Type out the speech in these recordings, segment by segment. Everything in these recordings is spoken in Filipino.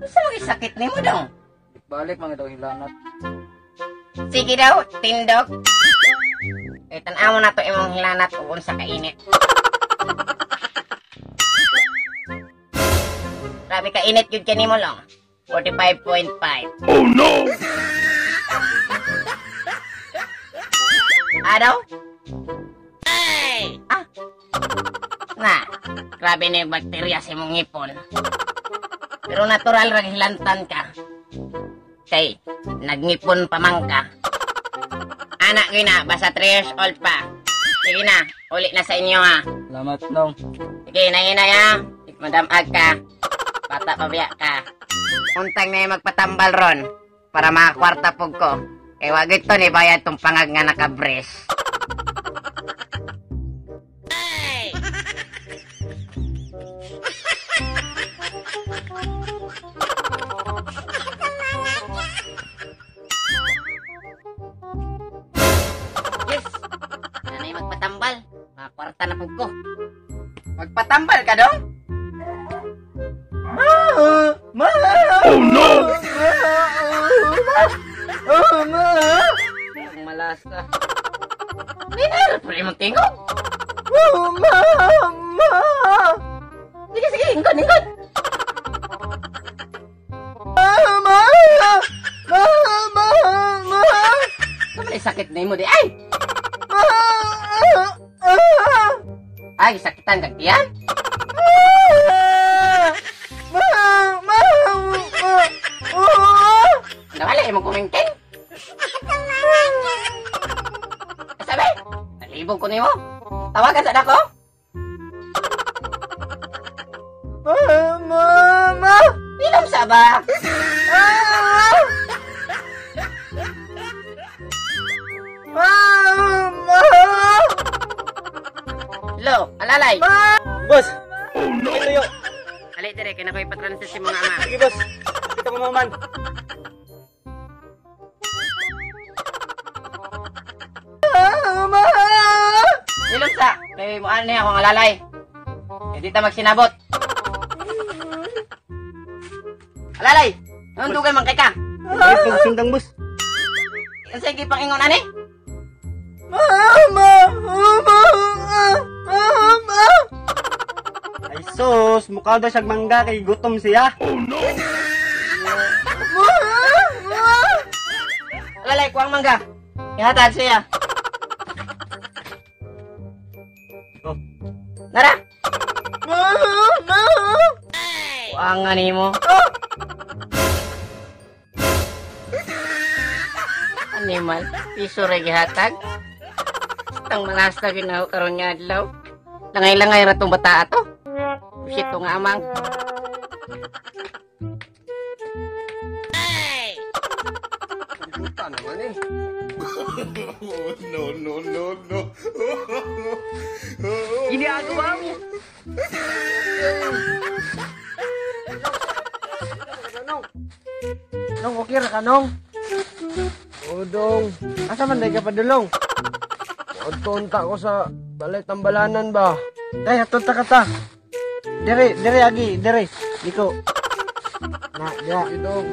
Sa mga sakit ni mo dong? Balik mga daw hilanat. Sige daw, tindog. Tanaw mo na to imong hilanat ugon sa kainit. Grabe kainit yun ka ni mo lang. 45.5. Oh no! Adaw? Ay! Ah! Na, grabe na yung bakterya sa imong ngipon. Pero natural rag hilantan ka. Kay, nagngipon pa man ka. Anak ko na, basta 3 years old pa. Sige na, uli na sa inyo ha. Salamat nong. Sige, nanginay ha. Madam Agka. Bata pabiya ka. Untang na yung magpatambal ron. Para makakwarta pog ko. Eh, wag ito ni bayad tong pangag nga nakabres. Yes! Nanay magpatambal. Makakwarta na pog ko. Magpatambal ka dong? Oh no! Ang malasa. Linar, pwede mong tingog. Sige, sige, ingkod, ingkod. Kamalay sakit na mo di. Ay! Ay, sakitan kag tiyan? Nawala imong kumingking. Sabi, nalibog ko nimo. Tawagan sa dako. Mama! Inom sa ba? Lo, alalay. Boss! Oh no! Tuyo! Ali dire kay nakoy patransit si mga ama. Sige boss! Kita mo maman! Inom sa, kay mo ani ako ang alalay. Hindi ta magsinabot. Alalay, nundugan man kay ka. Ay, itong sundang boss! Kasi gipang ingon ani? Ay sus! Mukha daw siyang mangga kay gutom siya! Oh no! Alalay, kuwang mangga. Ihatag siya. Oh. Nara! Kuwang nga nimo. Animal, piso rin gihatag. Ang malasta ginaw karon nga adlaw. Langay-langay ra tong bata ato. Sito nga amang. Puta naman eh! No, no, no, no! Ginagawa mo! Nong, okay ra ka, Nong? Oo, Dong. Asa man ka padulong? Unta ko sa balay tambalanan ba? Ay, atunta ka ta. Dire agi, dire. Diko. Na, ya. Dong.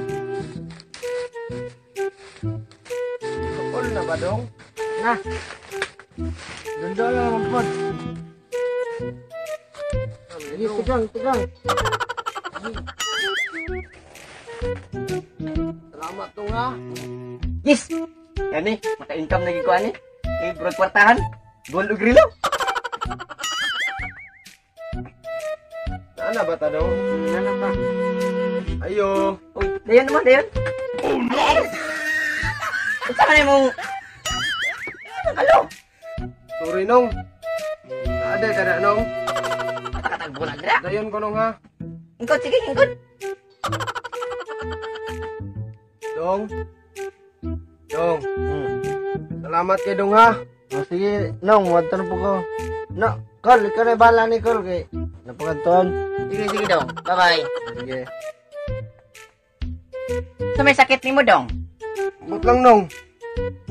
Tukol na ba, Dong? Na. Dundo lang naman po. Sige, tigang. Salamat to nga. Yes! Gani, maka-income na gikuha ni. Eh, brod kwartahan. Gold o grilo. Nana ba ta daw? Nana ba? Ayo. Uy, dayan naman, dayan. Oh no! Unsa man imong... Alo? Sorry, Nong. Ada ka na, Nong. Katakatagbo na dira. Dayon ko, Nong, ha? Ingkod, sige, ingkod. Dong. Salamat kay Dong, ha? Oh, sige, Nong, wadto na po ko. No, Col, ikaw na bala ni Col kay napakantuan. Sige, sige dong. Bye-bye. Sige. So may sakit ni mo dong? But lang, Nong.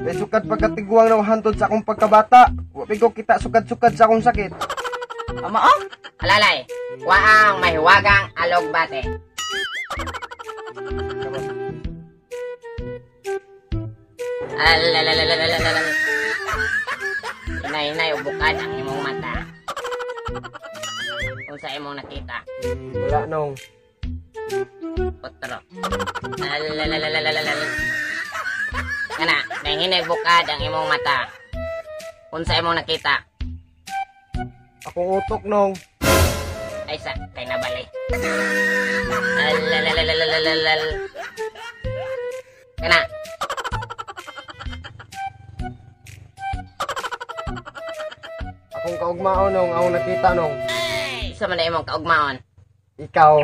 May sukat pagkatigwang ng hantod sa akong pagkabata. Wapi ko kita sukad-sukad sa akong sakit. Ama oh? Alalay. Waang mahiwagang alog bate. Alalalalalalalal. Hinay-hinay, ubukad ang imong mata. Kung sa imong nakita. Wala nong. Potro. Alalalalalalalal. Kana, hinay bukad ang imong mata. Kung sa imong nakita. Akong utok nong. Ay sa, kay nabali. Alalalalalalalal. Kana. Akong kaugmaon nong. Akong nakita nong. Isa man na imong kaugmaon. Ikaw.